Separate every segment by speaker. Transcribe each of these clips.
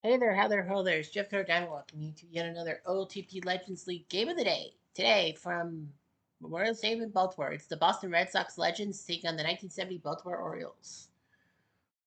Speaker 1: Hey there, how there, ho there. It's Jeff Cardano welcoming you to yet another OOTP Legends League game of the day. Today from Memorial Stadium in Baltimore, it's the Boston Red Sox Legends taking on the 1970 Baltimore Orioles.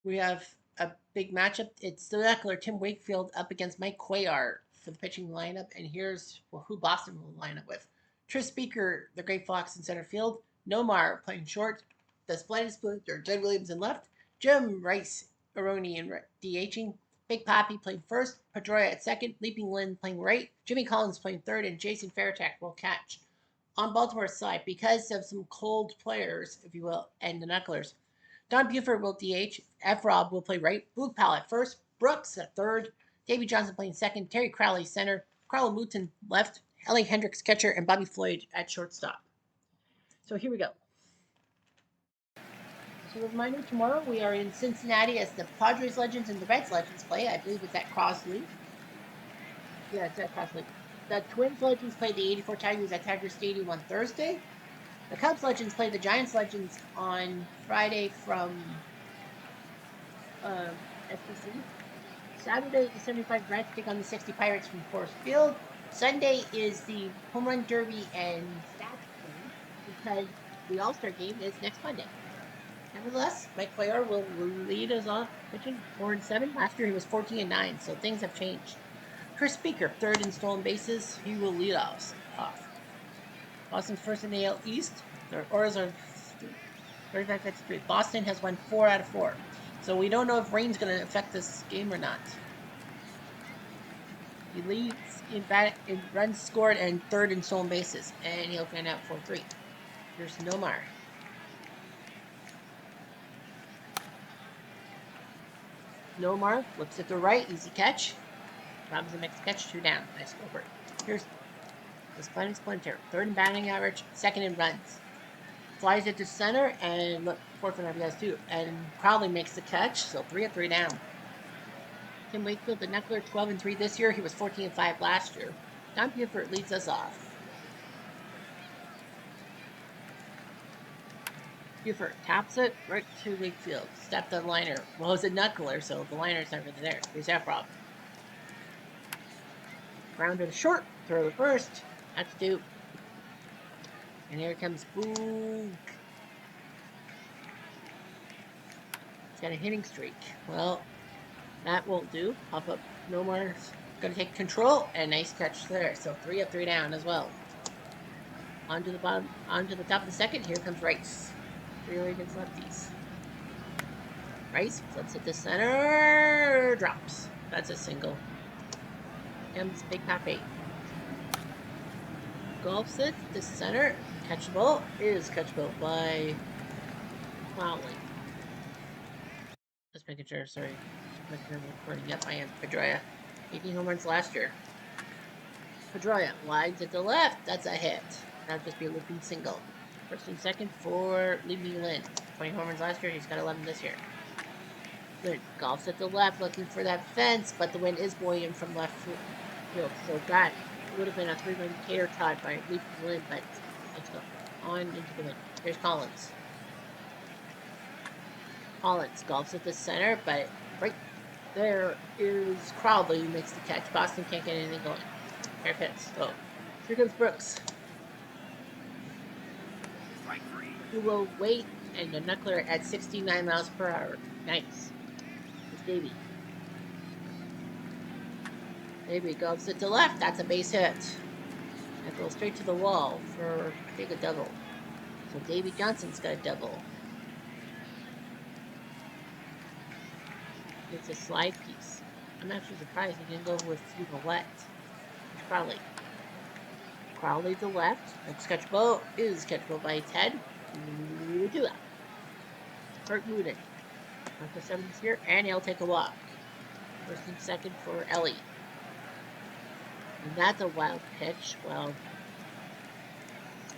Speaker 1: We have a big matchup. It's the Eckler, Tim Wakefield up against Mike Cuellar for the pitching lineup. And here's who Boston will line up with. Tris Speaker, the Great Fox in center field. Nomar playing short. The Splendid Split, or Jed Williams in left. Jim Rice, Aroni in DHing. Big Papi playing first. Pedroia at second. Leaping Lynn playing right. Jimmy Collins playing third. And Jason Fairtack will catch. On Baltimore's side, because of some cold players, if you will, and the Knucklers, Don Buford will DH. F. Rob will play right. Blue Powell at first. Brooks at third. Davey Johnson playing second. Terry Crowley center. Carl Mouton left. Ellie Hendricks catcher. And Bobby Floyd at shortstop. So here we go. So a reminder, tomorrow we are in Cincinnati as the Padres Legends and the Reds Legends play. I believe it's at Crosley. Yeah, it's at Crosley. The Twins Legends play the 84 Tigers at Tiger Stadium on Thursday. The Cubs Legends play the Giants Legends on Friday from SBC. Saturday, the 75 Reds take on the 60 Pirates from Forest Field. Sunday is the Home Run Derby and Stats game because the All-Star game is next Monday. Nevertheless, Mike Cuellar will lead us off pitching 4-7. Last year he was 14-9, so things have changed. Chris Speaker, third in stolen bases, he will lead off. Boston's first in the AL East. The Orioles are 35-53. Boston has won 4 out of 4. So we don't know if rain's going to affect this game or not. He leads in runs scored and third in stolen bases, and he'll find out 4-3. Here's Nomar. Nomar looks at the right, easy catch. Robinson makes the catch, 2 down. Nice over. Here's the Splendid Splinter, third in batting average, second in runs. Flies it to center, and look, fourth in RBIs too. And Crowley makes the catch, so 3 down. Tim Wakefield, the Knuckler, 12-3 this year. He was 14-5 last year. Don Buford leads us off. Buford taps it right to Wakefield. Step the liner. Well, it's a Knuckler, so the liner's not really there. Here's F-Rob. Grounder to short, throw to first. That's due. And here comes Boog. He's got a hitting streak. Well, that won't do. Pop up. Nomar's going to take control. And nice catch there. So 3 down as well. On to the bottom. On to the top of the second. Here comes Rice. 3 against lefties. Rice flips it to center. Drops. That's a single. Comes Big Papi. Golfs it to center. Catchable is catchable by Crowley. Just making sure, sorry. Just making sure I'm recording. Yep, I am. Pedroia. 18 home runs last year. Pedroia lines at the left. That's a hit. That'll just be a looping single. First and second for Leaping Lynn. 20 home runs last year. He's got 11 this year. Good. Golfs at the left, looking for that fence, but the wind is blowing in from left field. So that would have been a 3-run cater tied by Leaping Lynn, but let's go on into the wind. Here's Collins. Collins golfs at the center, but right there is Crowley who makes the catch. Boston can't get anything going. Fair pitch. Oh, here comes Brooks, who will wait, and the Knuckler at 69 miles per hour. Nice. It's Davey. Davey golfs it to left. That's a base hit. That goes straight to the wall for I think a double. So Davey Johnson's got a double. It's a slide piece. I'm actually surprised he didn't go with through the left. It's Crowley. Crowley to left. Next catchable is catchable by Ted. Do that. Kurt Wooden. Mark the 7th here, and he'll take a walk. First and second for Ellie. And that's a wild pitch. Well,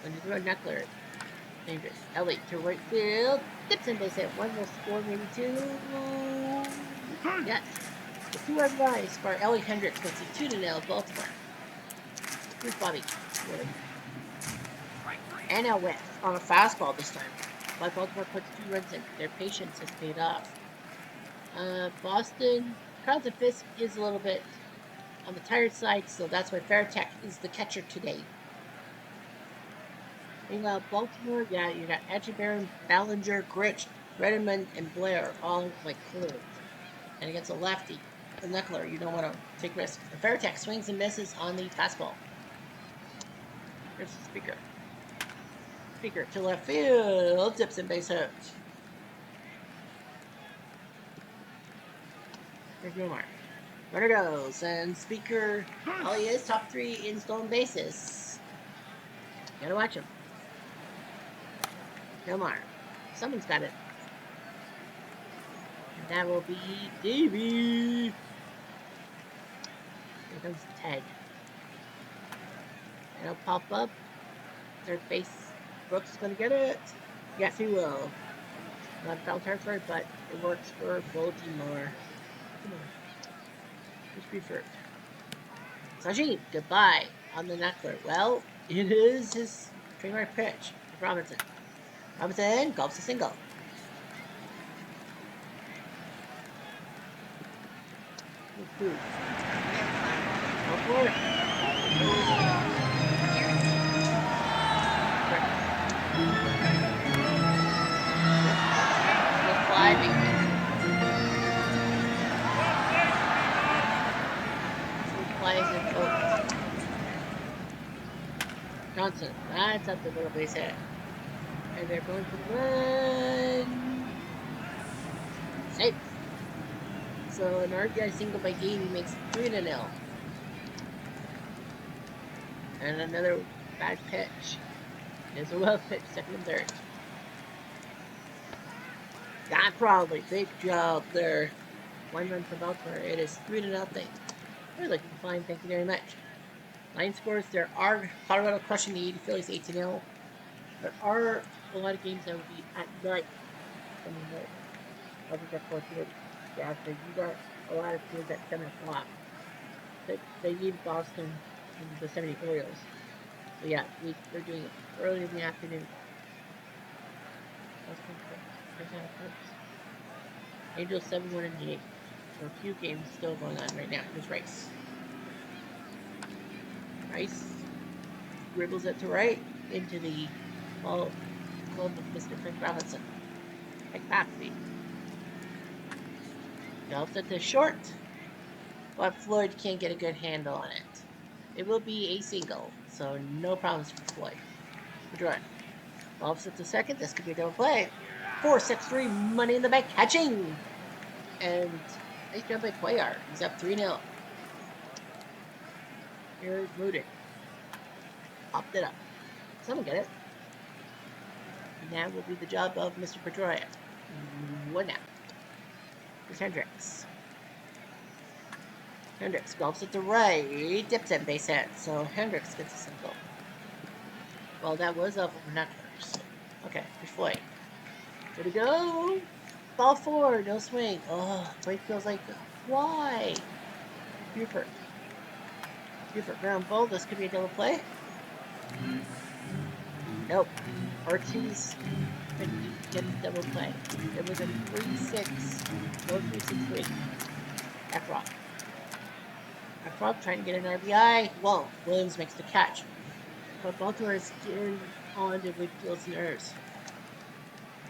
Speaker 1: when you throw a Knuckler, dangerous. Ellie to right field. Dips in base hit. One will score, maybe two. Yes. The 2 RBIs for Ellie Hendricks makes it 2-0 Baltimore. Here's Bobby. And now West on a fastball this time. But Baltimore puts 2 runs in. Their patience has paid off. Boston Carlton Fisk is a little bit on the tired side, so that's why Fairtech is the catcher today. Meanwhile, Baltimore, yeah, you got Etchebarren, Ballinger, Gritch, Redmond, and Blair all like cold. And against a lefty, the knuckler, you don't want to take risks. The Fairtech swings and misses on the fastball. Here's the speaker. Speaker to left field, dips and base hit. Here's Gilmar. Runner goes, and Speaker, all he is, top 3 in stolen bases. Gotta watch him. Gilmar. Someone's got it. And that will be Davey. Here comes Ted. And it'll pop up. Third base. Brooks is gonna get it. Yes, he will. Not foul territory, but it works for Baltimore. Come on. Who's preferred? Sajid, goodbye on the knuckler. Well, it is his trademark pitch. Robinson. Robinson golfs a single. Go for it. Johnson, that's up the middle base hit. And they're going for the run. Safe. So an RBI single by Davey makes 3-0. And another bad pitch. It's a well pitch, second and third. That probably big job there. 1 run for Baltimore. It is 3-0. We're looking fine, thank you very much. 9 scores. There are Colorado crushing the 80 Phillies 8-0. There are a lot of games that will be at night. I mean, I think that's 4:30. Yeah, so you got a lot of games at 7 o'clock. They need Boston and the 70 Orioles. So yeah, we're doing it early in the afternoon. Angels 7-1 and 8. So a few games still going on right now in this race. Rice dribbles it to right into the ball club of Mr. Frank Robinson. Like Pappy. Golfs it to short, but Floyd can't get a good handle on it. It will be a single, so no problems for Floyd. Pedroia. Golfs it to second. This could be a double play. 4-6-3, money in the bank, catching! And nice jump by Cuellar. He's up 3-0. Here's Moody. Popped it up. Someone get it. And that will be the job of Mr. Pedroia. 1 out. Here's Hendricks. Hendricks golfs it to right. Dips it, base hit. So Hendricks gets a single. Well, that was off of binoculars. Okay, here's Floyd. There we go. Ball 4, no swing. Oh, Blake feels like, why? Buford. Buford ground ball. This could be a double play. Nope. Ortiz gets a double play. It was a 3-6. No 3-6-3. Efrock. Efrock trying to get an RBI. Whoa. Williams makes the catch. But Baltimore is getting on to Whitfield's nerves.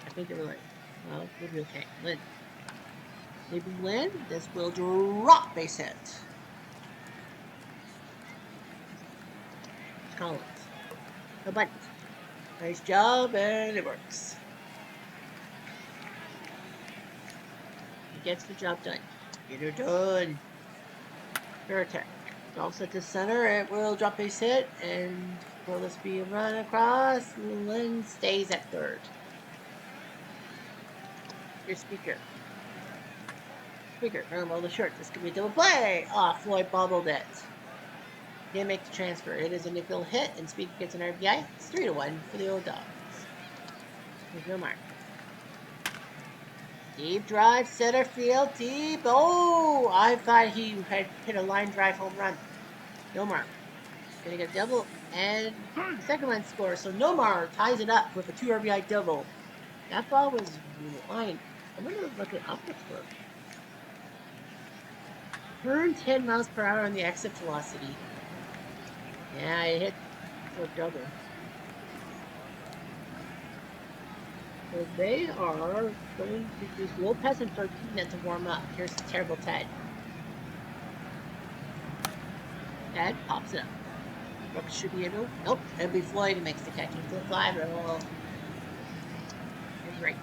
Speaker 1: I think they were like, well, we'll be okay. Lynn. Maybe Lynn. This will drop base hit. Collins. No buttons. Nice job, and it works. He gets the job done. Get her done. Fairtech. Golfs at the center. It will drop base hit, and will this be a run across? Lynn stays at third. Your speaker. Speaker. Ground ball to short. This could be a double play. Ah, Floyd bobbled it. Didn't make the transfer. It is a nickel hit, and Speaker gets an RBI. It's 3-1 for the old dogs. There's no mark. Deep drive, center field, deep. Oh, I thought he had hit a line drive home run. Nomar gonna get a double, and second line score. So Nomar ties it up with a 2 RBI double. That ball was line. I wonder what the optics were. Burn 10 miles per hour on the exit velocity. Yeah, I hit for double. So they are going to use Lopez and 13 to warm up. Here's Terrible Ted. Ted pops it up. Brooks should be able. Nope, it'll be Floyd who makes the catch into the fly roll. Here's Rice.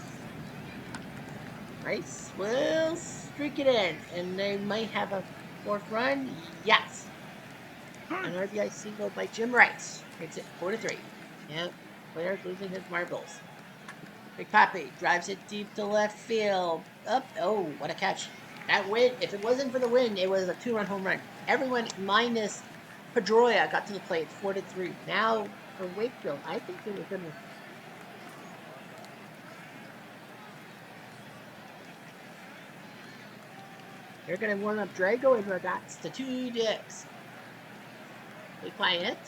Speaker 1: Rice will streak it in, and they might have a fourth run. Yes. An RBI single by Jim Rice. Makes it 4-3. Yep, player's losing his marbles. Big Papi drives it deep to left field. Up. Oh, what a catch. That win, if it wasn't for the win, it was a 2-run home run. Everyone minus Pedroia got to the plate, 4-3. Now for Wakefield, I think they were going to. They're going to warm up Drago and Rodats to 2 dicks. Be quiet.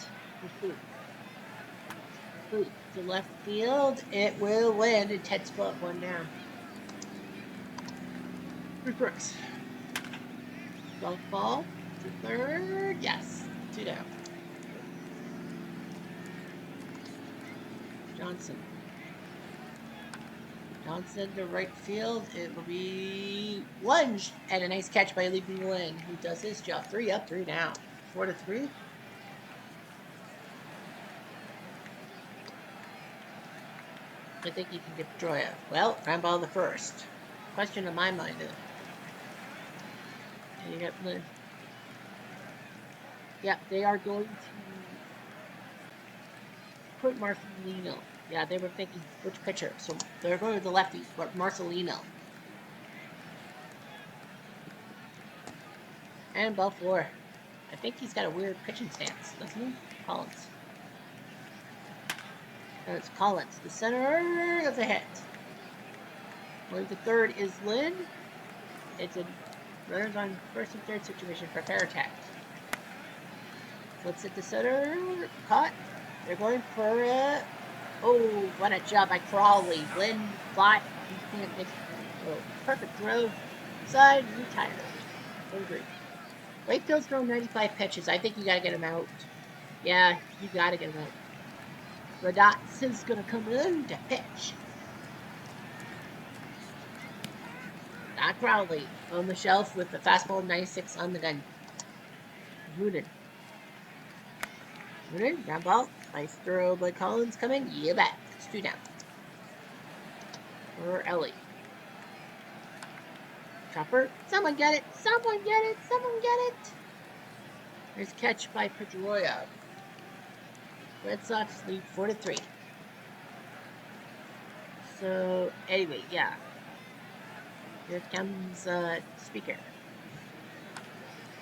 Speaker 1: Boot to left field. It will land in Ted's glove, 1 down. Bruce Brooks. Golf ball to third. Yes, 2 down. Johnson to right field. It will be lunged, and a nice catch by Lee Lin, who does his job. 3 up, 3 down. 4-3. I think you can get Pedroia. Well, ground ball the first. Question in my mind is, you got Lynn. Yeah, they are going to put Marcelino. Yeah, they were thinking which pitcher. So they're going to the lefty, but Marcelino. And ball 4. I think he's got a weird pitching stance, doesn't he? Collins. No, it's Collins. The center of the hit. I believe the third is Lynn. It's a runners on first and third situation for fair attack. Flips it to center. Caught. They're going for it. Oh, what a job by Crawley. Lynn fly. He can't make it. Oh, perfect throw. Side. Retired. 4-3. Wakefield's thrown 95 pitches. I think you got to get him out. Yeah, you got to get him out. Rodats is going to come in to pitch. Not Crowley on the shelf with the fastball 96 on the gun. Moonen, ground ball. Nice throw by Collins coming. You bet. It's 2 down. For Ellie. Chopper. Someone get it. Someone get it. Someone get it. There's catch by Pedroia. Red Sox lead 4-3. So, anyway, yeah. Here comes Speaker.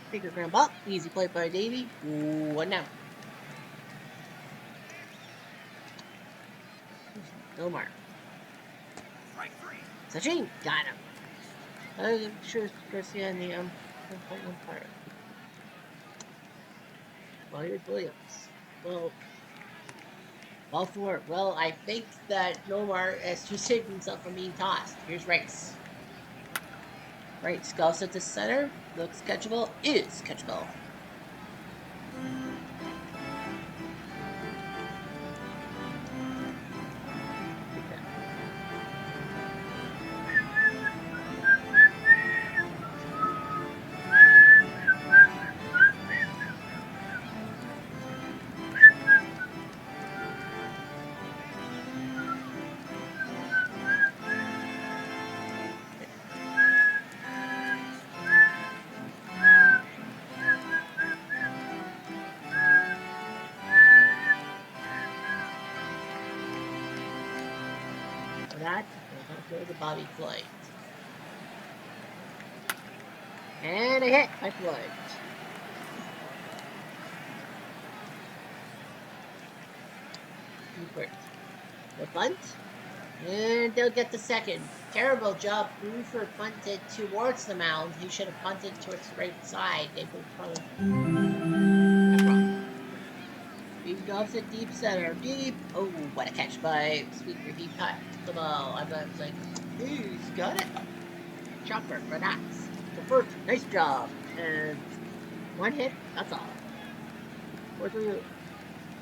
Speaker 1: Speaker ground ball. Easy play by Davey. 1 down. Omar. Sachin. Got him. I'm sure Garcia in the 1.1 part. Well, here's Williams. Well, ball 4. Well, I think that Nomar has just saved himself from being tossed. Here's Rice. Rice goes at the center. Looks catchable. Is catchable. That will go to Bobby Floyd. And a hit by Floyd. Rupert. The bunt. And they'll get the second. Terrible job. Rupert bunted towards the mound. He should have bunted towards the right side. They would probably. He drops it deep center. Deep. Oh, what a catch by Speaker. He cut the ball. I was like, he's got it. Chopper, relax. The first, nice job. And one hit, that's all. 4-3,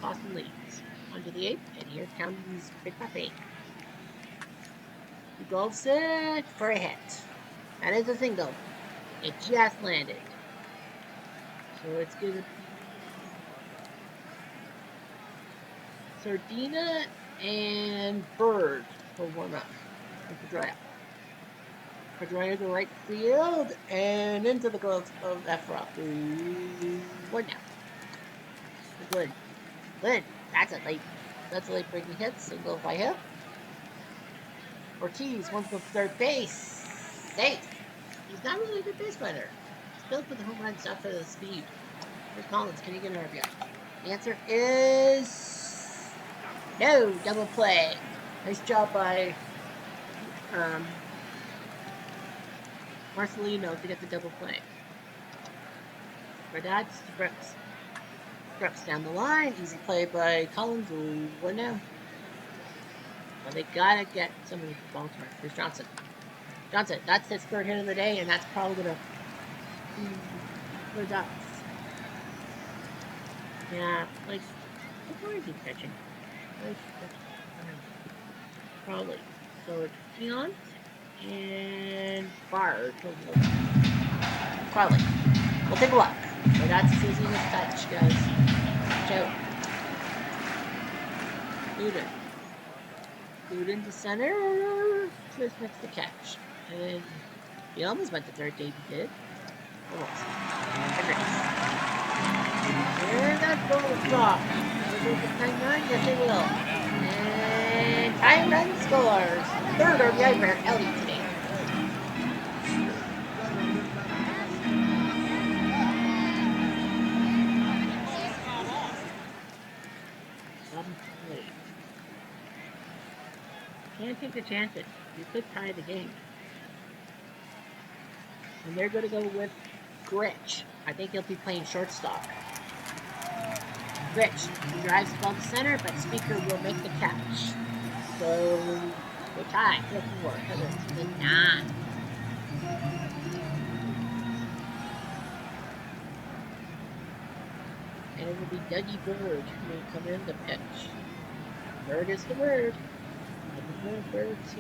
Speaker 1: Boston leads. On to the 8th, and here comes Big Puppy. He golfs it for a hit. That is a single. It just landed. So it's going to be Sardina and Bird for warm up. Pedroia. Pedroia to right field and into the glove of Efra. One now. Good. Good. That's a late breaking hit. Single by him. Ortiz wants to third base. Safe. He's not really a good base runner. He's built for the home runs, not for the speed. Here's Collins. Can he get an RBI? The answer is no. Double play. Nice job by Marcelino to get the double play. Verdad's to Brooks. Brooks down the line. Easy play by Collins. One now. Well, they gotta get somebody for Baltimore. Here's Johnson. Johnson, that's his third hit of the day, and that's probably gonna be the Ducks. Yeah, like, where is he catching? Probably. So it's Keon and Bard. Probably. We'll take a look. So that's Susie with touch, guys. Joe. Luden to center. Just makes the catch. And he almost went to third. Davey did. Almost. There that goal drop. Will they get time 9? Yes, they will. And time run scores. Third RBI for Ellie today. Can't take the chances. You could tie the game. And they're going to go with Gritch. I think he'll be playing shortstop. Gritch drives the ball to center, but Speaker will make the catch. So they tie 4-4 to the 9. And it will be Dougie Bird who will come in to pitch. Bird is the word. Birds. So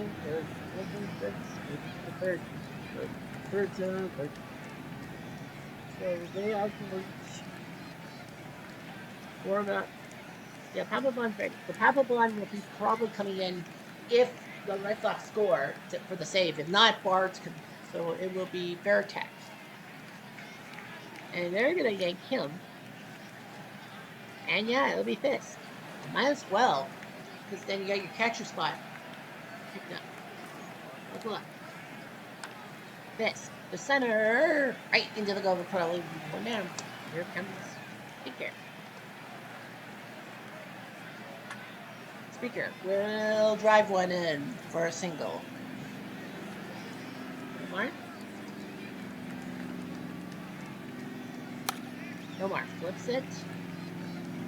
Speaker 1: they are going to warm up. Yeah, Papelbon's ready. The Papelbon will be probably coming in if the Red Sox score for the save. If not, Bard's can. So it will be Veritek. And they're going to yank him. And yeah, it'll be Fisk. Might as well. Because then you got your catcher spot picked up. Look up. Fisk. The center. Right into the goal. Probably one down. Here comes Speaker. Speaker will drive one in for a single. Nomar. Nomar flips it.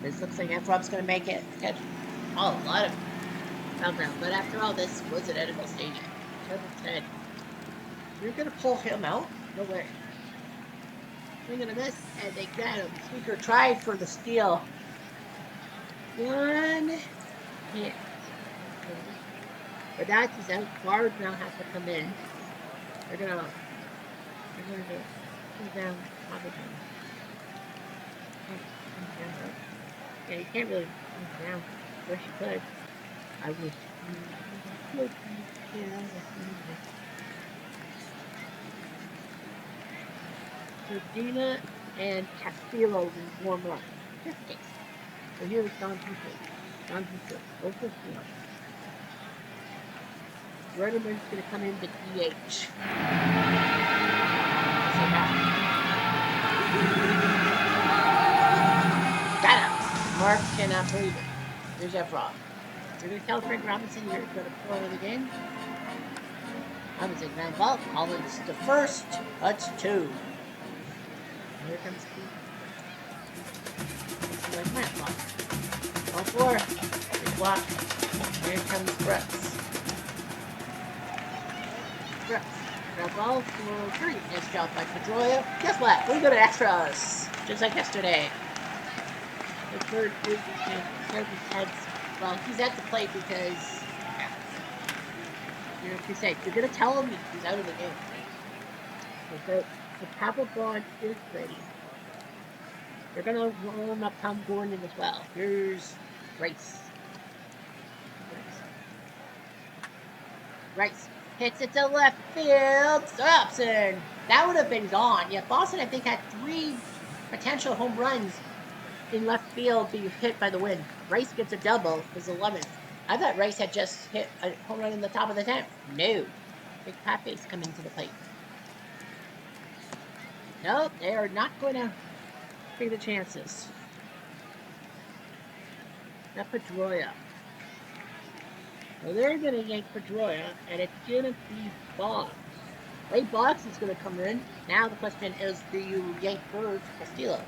Speaker 1: This looks like Efrob's going to make it. Catch. Oh, a lot of background. But after all, this was at Edible Stadium. Turtle said, "You're going to pull him out? No way." Swing and a miss, and they got him. Speaker tried for the steal. One hit. But that's his out. Bard now has to come in. They're going to come down. Yeah, you can't really come down. Wish you could. I wish. Regina and Castillo will warm up. Just in case. So here is Don Puso. Don Puso. Over to one. Rudderman's going to come in to DH. Got him. Mark cannot believe it. There's Efron. You're going to tell Frank Robinson you're going to pull it again? Robinson ground ball. Collins to first. Touch 2. Here comes Steve. Like my block. All 4. Big block. Here comes Brooks. Brooks. Ground ball for 3. Nice job by Pedroia. Guess what? We go to extras. Just like yesterday. The third is heads. Well, he's at the plate because you're you're gonna tell him he's out of the game. The Papa Bond is ready. They're gonna warm up Tom Gordon as well. Here's Rice. Rice hits it to left field. Dobson. That would have been gone. Yeah, Boston, I think, had 3 potential home runs in left field being hit by the wind. Rice gets a double, his 11th. I thought Rice had just hit a home run in the top of the 10th. No. Big Pape's coming to the plate. Nope, they are not going to take the chances. Now Pedroia. Well, they're going to yank Pedroia, and it's going to be Boggs. Ray Boggs is going to come in. Now the question is, do you yank Bird Castillo?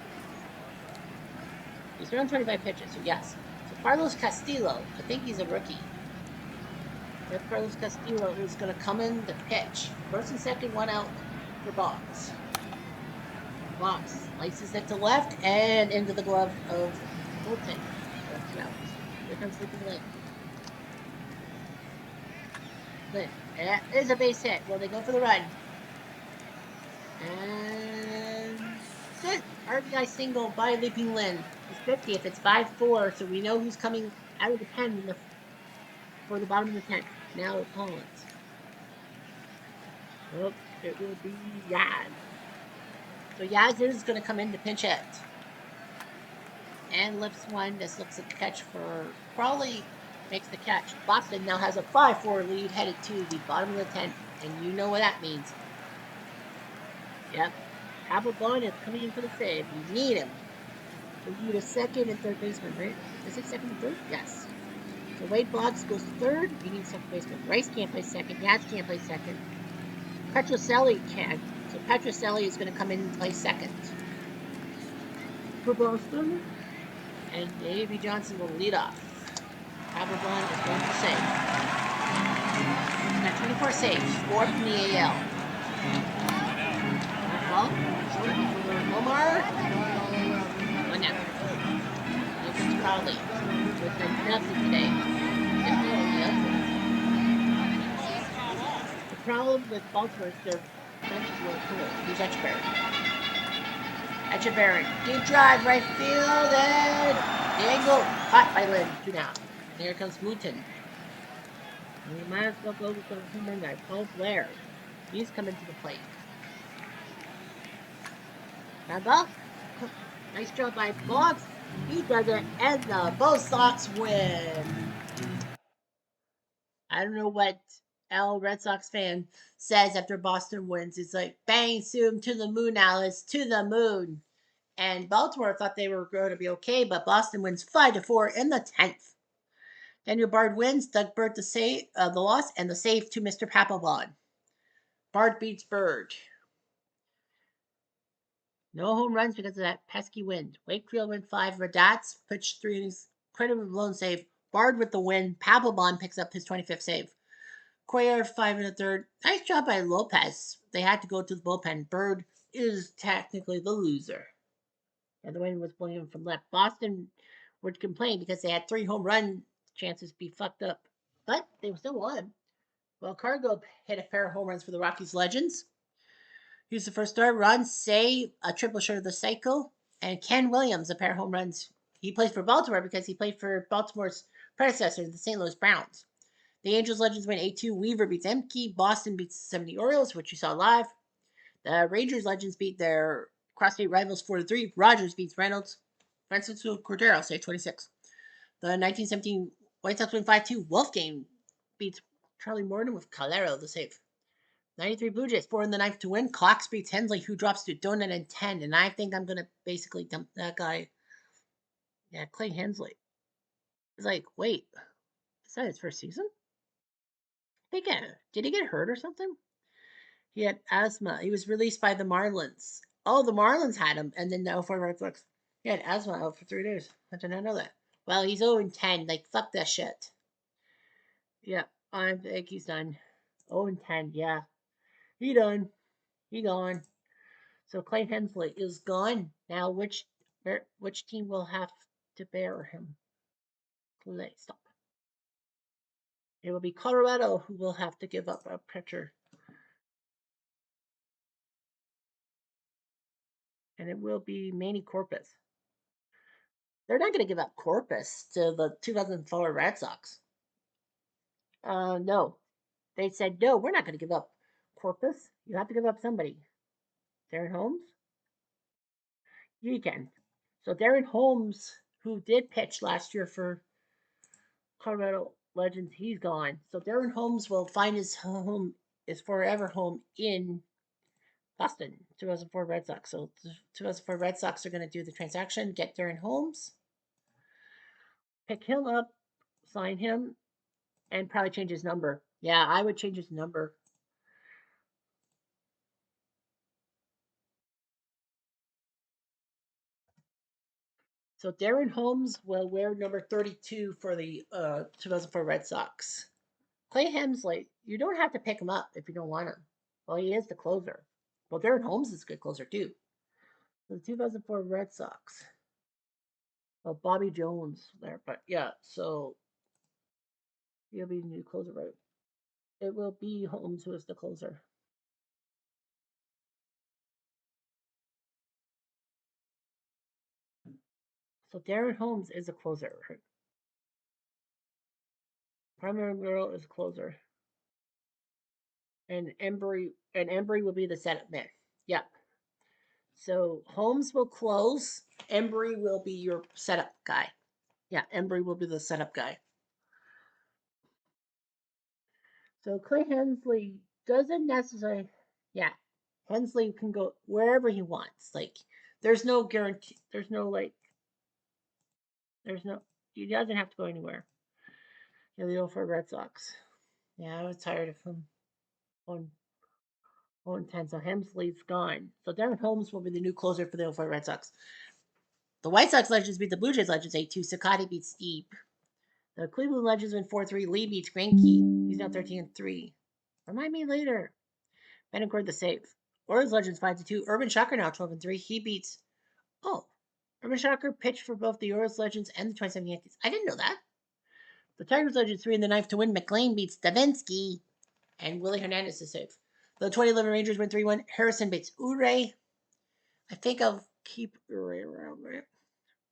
Speaker 1: He's thrown 25 pitches, so yes. So Carlos Castillo, I think he's a rookie. That Carlos Castillo is going to come in to pitch. First and second, 1 out for Boggs. Boggs slices it to left and into the glove of Bolton. Here comes Sleeping Lynn. Lynn. That is a base hit. Well, they go for the run. And that's it. RBI single by Leaping Lynn. It's 50th. It's 5-4, so we know who's coming out of the pen for the bottom of the 10th. Now Collins. Oh, it will be Yaz. So Yaz is going to come in to pinch hit. And lifts one. This looks like a catch for Crawley. Makes the catch. Boston now has a 5-4 lead headed to the bottom of the 10th. And you know what that means. Yep. Applebaum is coming in for the save. You need him. You need a second and third baseman, right? Is it second and third? Yes. So Wade Boggs goes third. You need second baseman. Rice can't play second. Yaz can't play second. Petrocelli can. So Petrocelli is going to come in and play second for Boston. And Davey Johnson will lead off. Applebaum is going to save. Got 24 saves, 4 from the AL. Well, Omar. 1 out. Here comes Crowley with nothing today. The problem with Baltimore is their bench is really cool. Who's Etchebarren? Etchebarren. Deep drive, right field, and the angle caught by Lynn. 2 down. And here comes Mouton. We might as well go with the home run guy, Paul Blair. He's coming to the plate. Remember? Nice job by Boggs. He does it, and the Bo Sox win. I don't know what Al Red Sox fan says after Boston wins. It's like, bang, zoom to the moon, Alice, to the moon. And Baltimore thought they were going to be okay, but Boston wins 5-4 in the 10th. Daniel Bard wins. Doug Bird the loss, and the save to Mr. Papelbon. Bard beats Bird. No home runs because of that pesky wind. Wakefield went 5. Radatz pitched 3 innings. Credible blown save. Bard with the win. Papelbon picks up his 25th save. Cuellar 5 1/3. Nice job by Lopez. They had to go to the bullpen. Bird is technically the loser. And the wind was blowing him from left. Boston would complain because they had 3 home run chances to be fucked up. But they still won. Well, Cargo hit a pair of home runs for the Rockies legends. He's the first start. Ron Say, a triple short of the cycle. And Ken Williams, a pair of home runs. He plays for Baltimore because he played for Baltimore's predecessor, the St. Louis Browns. The Angels legends win 8-2. Weaver beats Emke. Boston beats the 70 Orioles, which you saw live. The Rangers legends beat their cross-state rivals 4-3. Rogers beats Reynolds. Francisco Cordero, say 26. The 1917 White Sox win 5-2. Wolfgang beats Charlie Morton with Calero, the save. 93 Blue Jays, 4 in the 9th to win. Cox beats Hensley, who drops to Donut in 10. And I think I'm going to basically dump that guy. Yeah, Clay Hensley. It's like, wait, is that his first season? Did he get hurt or something? He had asthma. He was released by the Marlins. Oh, the Marlins had him, and then now for Red Sox. He had asthma out for 3 days. I did not know that. Well, he's 0-10. Like, fuck that shit. Yeah, I think he's done. 0-10, yeah. He done. He gone. So Clay Hensley is gone. Now which team will have to bear him? Clay, stop. It will be Colorado who will have to give up a pitcher. And it will be Manny Corpus. They're not going to give up Corpus to the 2004 Red Sox. No. They said, no, we're not going to give up Corpus. You have to give up somebody. Darren Holmes? You can. So Darren Holmes, who did pitch last year for Colorado Legends, he's gone. So Darren Holmes will find his home, his forever home in Boston, 2004 Red Sox. So the 2004 Red Sox are going to do the transaction, get Darren Holmes, pick him up, sign him, and probably change his number. Yeah, I would change his number. So Darren Holmes will wear number 32 for the 2004 Red Sox. Clay Hemsley, you don't have to pick him up if you don't want him. Well, he is the closer. Well, Darren Holmes is a good closer too. So the 2004 Red Sox. Well, Bobby Jones there, but yeah, so he'll be the new closer, right? It will be Holmes who is the closer. So Darren Holmes is a closer. Right? Primary girl is a closer. And Embry will be the setup man. Yep. So Holmes will close. Embry will be your setup guy. Yeah, Embry will be the setup guy. So Clay Hensley doesn't necessarily, yeah, Hensley can go wherever he wants. Like, there's no guarantee. There's no. He doesn't have to go anywhere. He'll go for Red Sox. Yeah, I was tired of him on 10. So Hensley's gone. So Darren Holmes will be the new closer for the 04 Red Sox. The White Sox Legends beat the Blue Jays Legends 8-2. Sakati beats Steve. The Cleveland Legends win 4-3. Lee beats Greinke. He's now 13-3. Remind me later. Betancourt the save. Orioles Legends 5-2. Urban Shocker now 12-3. He beats. Oh, Urban Shocker pitched for both the Orioles Legends and the 27 Yankees. I didn't know that. The Tigers Legends 3 in the ninth to win. McLean beats Davinsky. And Willie Hernandez to save. The 2011 Rangers win 3-1. Harrison beats Ure. I think I'll keep Ure around, right?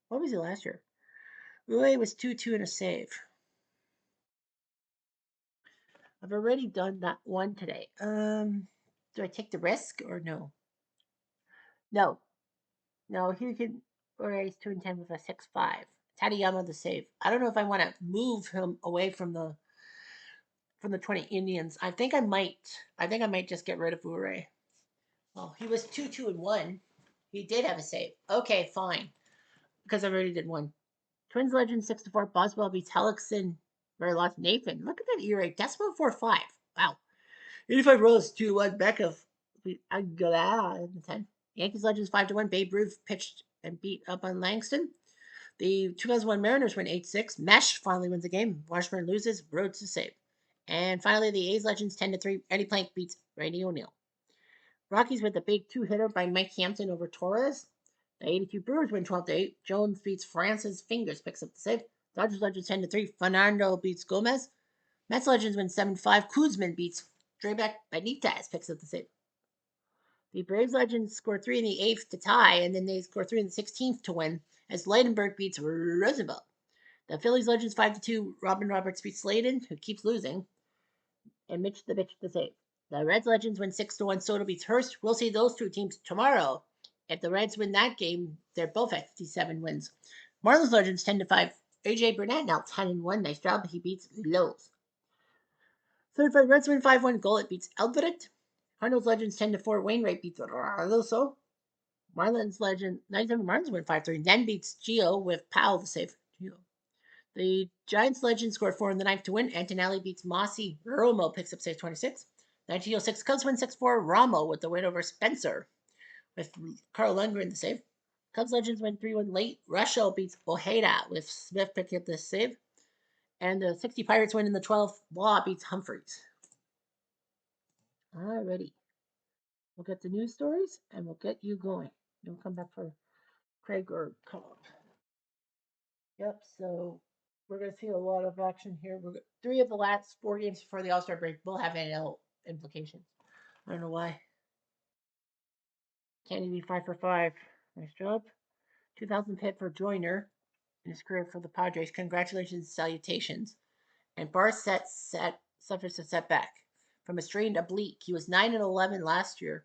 Speaker 1: What was he last year? Ure was 2-2 and a save. I've already done that one today. Do I take the risk or no? No. No, he can raise 2-10 with a 6-5. Tadayama the save. I don't know if I want to move him away from the 20 Indians. I think I might. I think I might just get rid of Ure. Oh, he was 2-2-1. He did have a save. Okay, fine. Because I already did one. Twins Legend 6-4. Boswell beats Hellickson. Very lost Nathan. Look at that E rate. Decimal 4-5. Wow. 85 Rose 2-1. Becca. I go that in the 10. Yankees Legends 5-1. Babe Ruth pitched and beat up on Langston. The 2001 Mariners win 8-6. Mesh finally wins the game. Washburn loses. Rhodes to save. And finally, the A's Legends 10-3. Eddie Plank beats Randy O'Neill. Rockies with a big two-hitter by Mike Hampton over Torres. The 82 Brewers win 12-8. Jones beats Francis. Fingers picks up the save. Dodgers Legends 10-3. Fernando beats Gomez. Mets Legends win 7-5. Kuzman beats Drayback. Benitez picks up the save. The Braves Legends score 3 in the 8th to tie, and then they score 3 in the 16th to win, as Leidenberg beats Rosenbelt. The Phillies Legends 5-2. Robin Roberts beats Slayton, who keeps losing, and Mitch the Bitch the save. The Reds Legends win 6-1. Soto beats Hurst. We'll see those two teams tomorrow. If the Reds win that game, they're both at 57 wins. Marlins Legends 10-5. AJ Burnett now 10-1. Nice job. He beats Lowe's. 35 Reds win 5-1. Gullet beats Alvarez. Cardinals Legends 10-4. Wainwright beats Raloso. Marlins Legend 97 Marlins win 5-3. Then beats Gio with Powell to save Gio. The Giants Legend scored 4 in the ninth to win. Antonelli beats Mossy. Romo picks up save 26. 1906 Cubs win 6-4. Ramo with the win over Spencer with Carl Lundgren the save. Cubs Legends win 3-1 late. Russell beats Ojeda with Smith picking up the save. And the 60 Pirates win in the 12th. Law beats Humphreys. Alrighty. We'll get the news stories and we'll get you going. You'll come back for Craig or Cobb. Yep, so we're going to see a lot of action here. Three of the last four games before the All Star break will have NL implications. I don't know why. Kennedy 5 for 5. Nice job. 2000 hit for Joyner in his career for the Padres. Congratulations, salutations. And Barset suffers a setback from a strained oblique. He was 9-11 last year.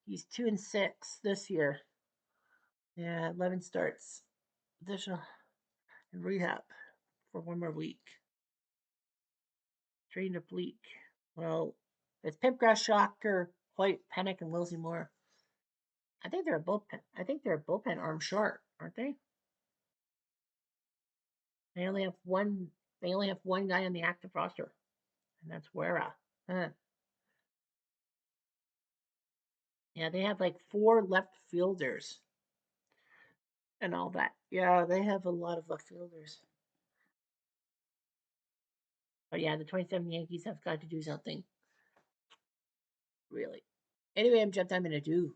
Speaker 1: He's 2-6 this year. Yeah, 11 starts. Additional rehab for one more week. Strained oblique. Well, it's Pimpgrass, Shocker, Hoyt, Pennick, and Wilsey Moore. I think they're a bullpen. I think they're a bullpen arm short, aren't they? They only have one. They only have one guy on the active roster, and that's Wera. Huh. Yeah, they have like four left fielders and all that. Yeah, they have a lot of left fielders. But yeah, the 27 Yankees have got to do something. Really. Anyway, I'm jumped. I'm gonna do.